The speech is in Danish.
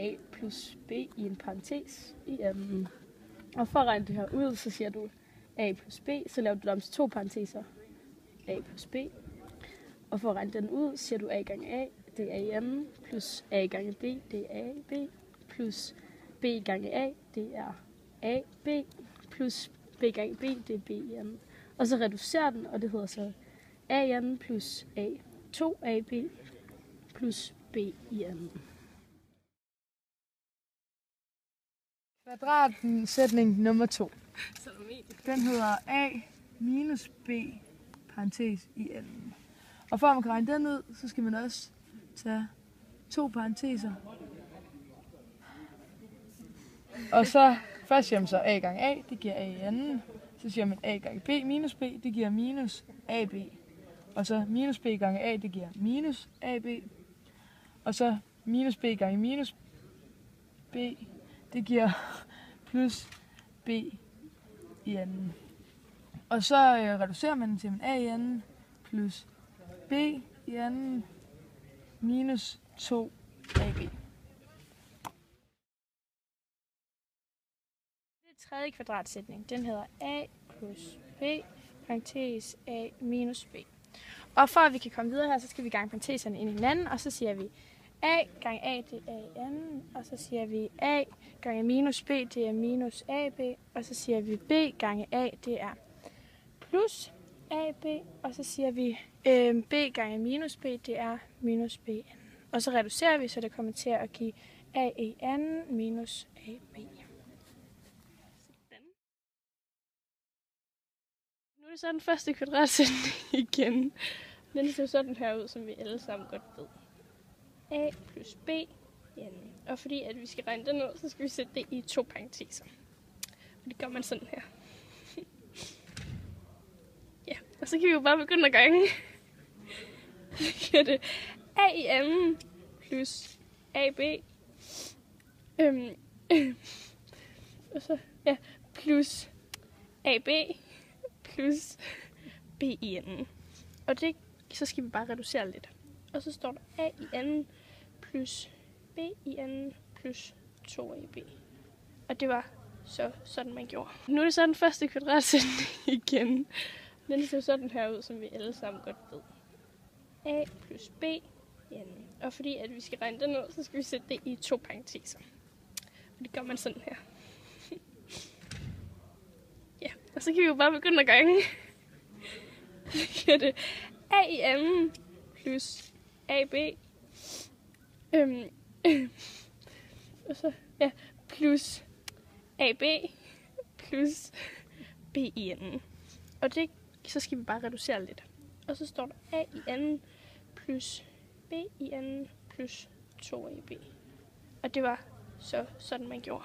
A plus B i en parentes i anden. Og for at regne det her ud, så siger du A plus B, så laver du det om til 2 parenteser. A plus B. Og for at regne den ud, siger du A gange A, det er A i anden, plus A gange B, det er A B, plus B gange A, det er A B, plus B gange B, det er B i anden. Og så reducerer den, og det hedder så A i anden plus A2AB plus B i anden. Kvadratsætning nummer 2. Den hedder A minus B parentes i anden. Og for at man kan regne den ud, så skal man også tage 2 parenteser. Og så først siger man så A gange A, det giver A i anden. Så siger man A gange B minus B, det giver minus AB. Og så minus B gange A, det giver minus AB. Og så minus B gange minus B, det giver plus B i anden. Og så reducerer man den til A i anden plus B i anden minus 2 AB. Tredje kvadratsætning, den hedder A plus B, parentes A minus B. Og for at vi kan komme videre her, så skal vi gange parenteserne ind i hinanden, og så siger vi A gange A, det er A i anden, og så siger vi A gange minus B, det er minus AB, og så siger vi B gange A, det er plus AB, og så siger vi B gange minus B, det er minus B anden. Og så reducerer vi, så det kommer til at give A i anden minus AB. Nu er det så den første kvadratsætning igen. Den ser sådan her ud, som vi alle sammen godt ved. A plus B i anden. Og fordi at vi skal regne den ud, så skal vi sætte det i 2 parenteser. Og det gør man sådan her. Ja, og så kan vi jo bare begynde at gange. Så giver det A i anden plus AB. Og så plus AB plus B i anden. Og det, så skal vi bare reducere lidt. Og så står der A i anden plus B i anden plus 2AB. Og det var så sådan, man gjorde. Nu er det så den første kvadratsætning igen. Den ser sådan her ud, som vi alle sammen godt ved. A plus B i anden. Og fordi at vi skal regne den ud, så skal vi sætte det i 2 parenteser. Og det gør man sådan her. Ja, og så kan vi jo bare begynde at gange. Så giver det A i anden plus AB. Og så plus AB plus B i anden. Og det, så skal vi bare reducere lidt. Og så står der A i anden plus B i anden plus 2AB. Og det var så sådan, man gjorde.